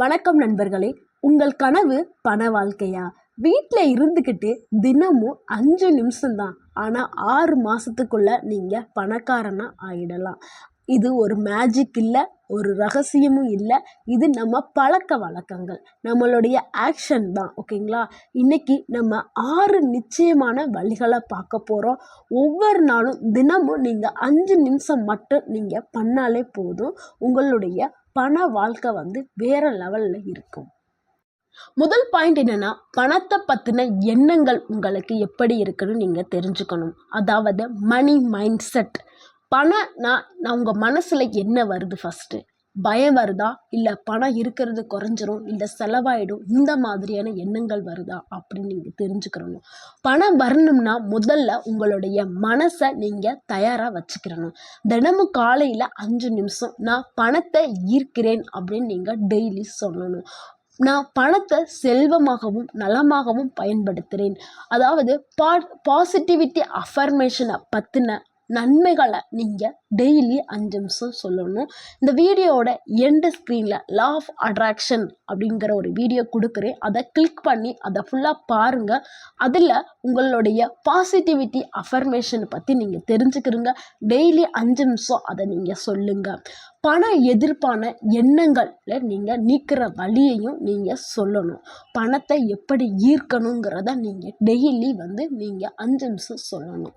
வணக்கம் நண்பர்களே. உங்கள் கனவு பண வாழ்க்கையா? வீட்டில் இருந்துக்கிட்டு தினமும் 5 நிமிஷம் தான், ஆனால் 6 மாதத்துக்குள்ள நீங்கள் பணக்காரனா ஆகிடலாம். இது ஒரு மேஜிக் இல்லை, ஒரு ரகசியமும் இல்லை. இது நம்ம பழக்க வழக்கங்கள், நம்மளுடைய ஆக்ஷன் தான். ஓகேங்களா? இன்னைக்கு நம்ம 6 நிச்சயமான வழிகளை பார்க்க போகிறோம். ஒவ்வொரு நாளும் தினமும் நீங்கள் 5 நிமிஷம் மட்டும் நீங்கள் பண்ணாலே போதும், உங்களுடைய பண வாழ்க்கை வேற லெவல்ல இருக்கும். முதல் பாயிண்ட் என்னன்னா, பணத்தை பற்றின எண்ணங்கள் உங்களுக்கு எப்படி இருக்குன்னு நீங்கள் தெரிஞ்சுக்கணும். அதாவது மணி மைண்ட் செட். பணம்னா உங்கள் மனசில் என்ன வருது? ஃபஸ்ட்டு பயம் வருதா, இல்லை பணம் இருக்கிறது குறைஞ்சிரும், இல்லை செலவாயிடும், இந்த மாதிரியான எண்ணங்கள் வருதா அப்படின்னு நீங்கள் தெரிஞ்சுக்கிறணும். பணம் வரணும்னா முதல்ல உங்களுடைய மனசை நீங்கள் தயாராக வச்சுக்கிறணும். தினமும் காலையில் 5 நிமிஷம் நான் பணத்தை ஈர்க்கிறேன் அப்படின்னு நீங்கள் டெய்லி சொல்லணும். நான் பணத்தை செல்வமாகவும் நலமாகவும் பயன்படுத்துகிறேன். அதாவது பாசிட்டிவிட்டி அஃபர்மேஷனை பற்றின நன்மைகளை நீங்கள் டெய்லி 5 நிமிஷம் சொல்லணும். இந்த வீடியோவோட எண்டு ஸ்க்ரீனில் லா ஆஃப் அட்ராக்ஷன் அப்படிங்கிற ஒரு வீடியோ கொடுக்குறேன். அதை கிளிக் பண்ணி அதை ஃபுல்லாக பாருங்கள். அதில் உங்களுடைய பாசிட்டிவிட்டி அஃபர்மேஷனை பற்றி நீங்கள் தெரிஞ்சுக்கிறீங்க. டெய்லி 5 நிமிஷம் அதை நீங்கள் சொல்லுங்கள். பண எதிர்ப்பான எண்ணங்களில் நீங்கள் நீக்கிற வழியையும் நீங்கள் சொல்லணும். பணத்தை எப்படி ஈர்க்கணுங்கிறத நீங்கள் டெய்லி நீங்கள் 5 நிமிஷம் சொல்லணும்.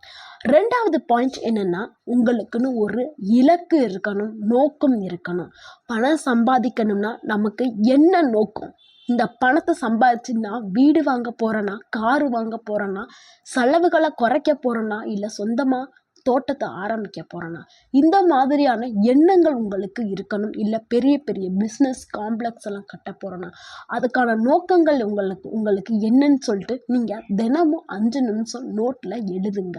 ரெண்டாவது பாயிண்ட் என்னென்னா, உங்களுக்குன்னு ஒரு இலக்கு இருக்கணும், நோக்கம் இருக்கணும். பணம் சம்பாதிக்கணும்னா நமக்கு என்ன நோக்கம்? இந்த பணத்தை சம்பாதிச்சு நான் வீடு வாங்க போகிறேன்னா, காரு வாங்க போகிறேன்னா, செலவுகளை குறைக்க போகிறேன்னா, இல்லை சொந்தமாக தோட்டத்தை ஆரம்பிக்க போகிறேன்னா, இந்த மாதிரியான எண்ணங்கள் உங்களுக்கு இருக்கணும். இல்லை பெரிய பெரிய பிஸ்னஸ் காம்ப்ளெக்ஸ் எல்லாம் கட்ட போகிறேன்னா, அதுக்கான நோக்கங்கள் உங்களுக்கு என்னன்னு சொல்லிட்டு நீங்கள் தினமும் 5 நிமிஷம் நோட்டில் எழுதுங்க.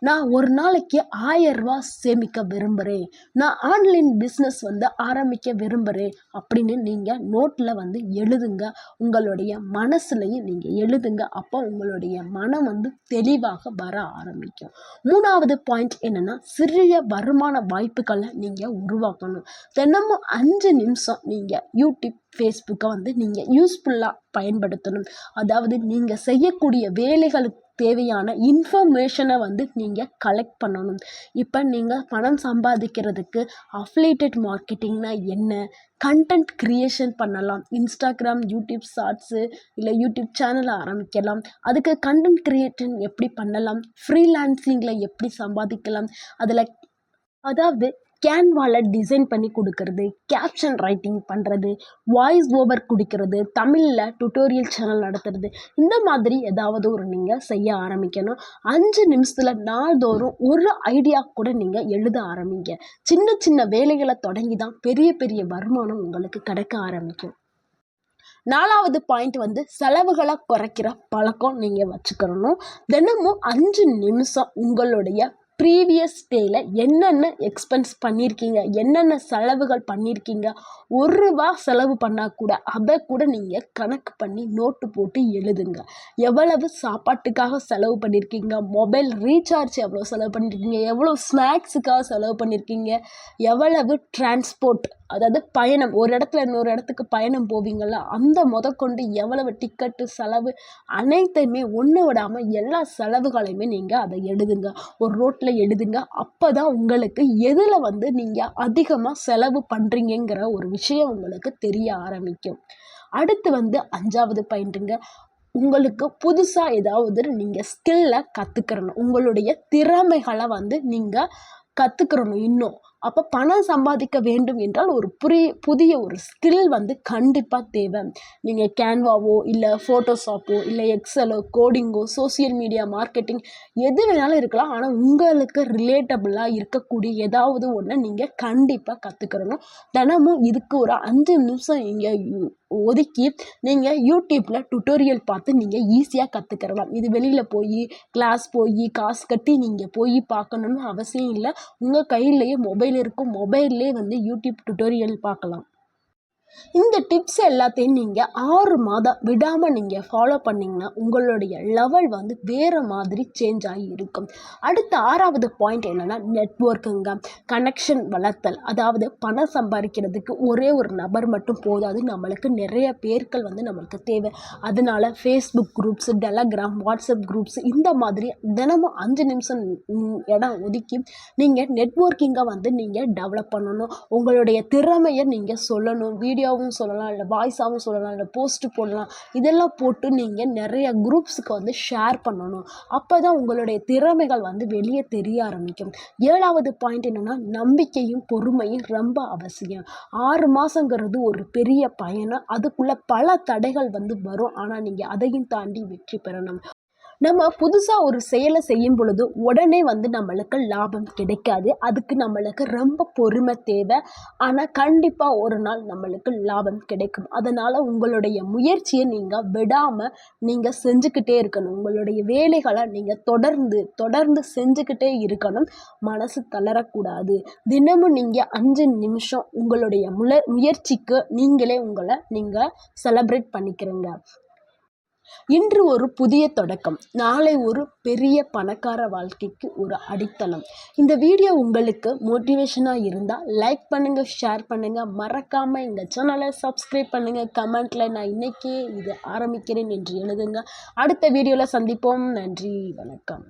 நான் ஒரு நாளைக்கு 1000 ரூபா சேமிக்க விரும்புகிறேன், நான் ஆன்லைன் பிஸ்னஸ் ஆரம்பிக்க விரும்புகிறேன் அப்படின்னு நீங்கள் நோட்டில் எழுதுங்க. உங்களுடைய மனசுலையும் நீங்கள் எழுதுங்க. அப்போ உங்களுடைய மனம் தெளிவாக வர ஆரம்பிக்கும். மூணாவது பாயிண்ட் என்னன்னா, சிறிய வருமான வாய்ப்புகளை நீங்கள் உருவாக்கணும். தினமும் 5 நிமிஷம் நீங்கள் யூடியூப், ஃபேஸ்புக்கை நீங்கள் யூஸ்ஃபுல்லாக பயன்படுத்தணும். அதாவது நீங்கள் செய்யக்கூடிய வேலைகளுக்கு தேவையான இன்ஃபர்மேஷனை நீங்கள் கலெக்ட் பண்ணணும். இப்போ நீங்கள் பணம் சம்பாதிக்கிறதுக்கு அஃபிலியேட்டட் மார்க்கெட்டிங்னா என்ன, கண்டென்ட் க்ரியேஷன் பண்ணலாம். இன்ஸ்டாகிராம், யூடியூப் ஷார்ட்ஸு, இல்லை யூடியூப் சேனலை ஆரம்பிக்கலாம். அதுக்கு கண்டென்ட் க்ரியேஷன் எப்படி பண்ணலாம், ஃப்ரீலான்சிங்கில் எப்படி சம்பாதிக்கலாம், அதாவது கேன்வாவில் டிசைன் பண்ணி கொடுக்கறது, கேப்ஷன் ரைட்டிங் பண்ணுறது, வாய்ஸ் ஓவர் கொடுக்கறது, தமிழில் டுட்டோரியல் சேனல் நடத்துறது, இந்த மாதிரி ஏதாவது ஒரு நீங்கள் செய்ய ஆரம்பிக்கணும். 5 நிமிஷத்தில் நாள்தோறும் ஒரு ஐடியா கூட நீங்கள் எழுத ஆரம்பிங்க. சின்ன சின்ன வேலைகளை தொடங்கி தான் பெரிய பெரிய வருமானம் உங்களுக்கு கிடைக்க ஆரம்பிக்கும். நாலாவது பாயிண்ட் செலவுகளை குறைக்கிற பழக்கம் நீங்கள் வச்சுக்கிறணும். தினமும் 5 நிமிஷம் உங்களுடைய ப்ரீவியஸ் டேயில் என்னென்ன எக்ஸ்பென்ஸ் பண்ணியிருக்கீங்க, என்னென்ன செலவுகள் பண்ணியிருக்கீங்க, 1 ரூபா செலவு பண்ணால் கூட அதை கூட நீங்கள் கணக்கு பண்ணி நோட்டு போட்டு எழுதுங்க. எவ்வளவு சாப்பாட்டுக்காக செலவு பண்ணியிருக்கீங்க, மொபைல் ரீசார்ஜ் எவ்வளோ செலவு பண்ணியிருக்கீங்க, எவ்வளோ ஸ்நாக்ஸுக்காக செலவு பண்ணியிருக்கீங்க, எவ்வளவு டிரான்ஸ்போர்ட், அதாவது பயணம், ஒரு இடத்துல இன்னொரு இடத்துக்கு பயணம் போவீங்களா, அந்த முதற்கொண்டு எவ்வளவு டிக்கெட்டு செலவு, அனைத்தையுமே ஒன்று விடாமல் எல்லா செலவுகளையுமே நீங்கள் அதை எழுதுங்க. ஒரு ரோட்டில் எழுதுங்க. அப்போ தான் உங்களுக்கு எதில் நீங்கள் அதிகமாக செலவு பண்ணுறீங்கிற ஒரு விஷயம் உங்களுக்கு தெரிய ஆரம்பிக்கும். அடுத்து 5வது பாயிண்ட்டுங்க, உங்களுக்கு புதுசாக ஏதாவது நீங்கள் ஸ்கில்லை கற்றுக்கிறணும். உங்களுடைய திறமைகளை நீங்கள் கற்றுக்கிறணும் இன்னும். அப்போ பணம் சம்பாதிக்க வேண்டும் என்றால் ஒரு புதிய ஒரு ஸ்கில் கண்டிப்பாக தேவை. நீங்கள் கேன்வாவோ, இல்லை ஃபோட்டோஷாப்போ, இல்லை எக்ஸலோ, கோடிங்கோ, சோசியல் மீடியா மார்க்கெட்டிங், எது வேணாலும் இருக்கலாம். ஆனால் உங்களுக்கு ரிலேட்டபிளாக இருக்கக்கூடிய ஏதாவது ஒன்று நீங்கள் கண்டிப்பாக கற்றுக்கிறணும். தினமும் இதுக்கு ஒரு 5 நிமிஷம் நீங்கள் ஒதுக்கி நீங்கள் யூடியூப்பில் டுட்டோரியல் பார்த்து நீங்கள் ஈஸியாக கற்றுக்கிறலாம். இது வெளியில் போய் கிளாஸ் போய் காசு கட்டி நீங்கள் போய் பார்க்கணுன்னு அவசியம் இல்லை. உங்கள் கையிலேயே மொபைல் இருக்கும். மொபைல்லே யூடியூப் டுட்டோரியல் பார்க்கலாம். இந்த டிப்ஸ் எல்லாத்தையும் நீங்கள் 6 மாதம் விடாமல் நீங்கள் ஃபாலோ பண்ணிங்கன்னா உங்களுடைய லெவல் வந்து வேறு மாதிரி சேஞ்ச் ஆகி இருக்கும். அடுத்த 6வது பாயிண்ட் என்னென்னா நெட்வொர்க்குங்க. கனெக்ஷன் வளர்த்தல். அதாவது பணம் சம்பாதிக்கிறதுக்கு ஒரே ஒரு நபர் மட்டும் போதாது, நம்மளுக்கு நிறைய பேர்கள் வந்து நம்மளுக்கு தேவை. அதனால Facebook groups, Telegram, WhatsApp groups இந்த மாதிரி தினமும் 5 நிமிஷம் இடம் ஒதுக்கி நீங்கள் நெட்வொர்க்கிங்கை வந்து நீங்கள் டெவலப் பண்ணணும். உங்களுடைய திறமையை நீங்கள் சொல்லணும். வீடியோவும் சொல்லலாம், இல்லை வாய்ஸாகவும் சொல்லலாம், இல்லை போஸ்ட்டு போடலாம். இதெல்லாம் போட்டு நீங்கள் நிறைய குரூப்ஸுக்கு வந்து ஷேர் பண்ணணும். அப்போ தான் உங்களுடைய திறமைகள் வந்து வெளியே தெரிய ஆரம்பிக்கும். 7வது பாயிண்ட் என்னென்னா நம்பிக்கையும் பொறுமையும் ரொம்ப அவசியம். 6 மாதங்கிறது ஒரு பெரிய பயணம். அதுக்குள்ளே பல தடைகள் வந்து வரும். ஆனால் நீங்கள் அதையும் தாண்டி வெற்றி பெறணும். நம்ம புதுசாக ஒரு செயலை செய்யும் பொழுது உடனே வந்து நம்மளுக்கு லாபம் கிடைக்காது. அதுக்கு நம்மளுக்கு ரொம்ப பொறுமை தேவை. ஆனால் கண்டிப்பாக ஒரு நாள் நம்மளுக்கு லாபம் கிடைக்கும். அதனால் உங்களுடைய முயற்சியை நீங்கள் விடாமல் நீங்கள் செஞ்சுக்கிட்டே இருக்கணும். உங்களுடைய வேலைகளை நீங்கள் தொடர்ந்து செஞ்சுக்கிட்டே இருக்கணும். மனசு தளரக்கூடாது. தினமும் நீங்கள் 5 நிமிஷம் உங்களுடைய முயற்சிக்கு நீங்கள் செலப்ரேட் பண்ணிக்கிறீங்க. இன்று ஒரு புதிய தொடக்கம், நாளை ஒரு பெரிய பணக்கார வாழ்க்கைக்கு ஒரு அடித்தளம். இந்த வீடியோ உங்களுக்கு மோட்டிவேஷனாக இருந்தால் லைக் பண்ணுங்கள், ஷேர் பண்ணுங்கள். மறக்காமல் எங்கள் சேனலை சப்ஸ்கிரைப் பண்ணுங்கள். கமெண்ட்டில் நான் இன்றைக்கே இது ஆரம்பிக்கிறேன் என்று எழுதுங்க. அடுத்த வீடியோவில் சந்திப்போம். நன்றி, வணக்கம்.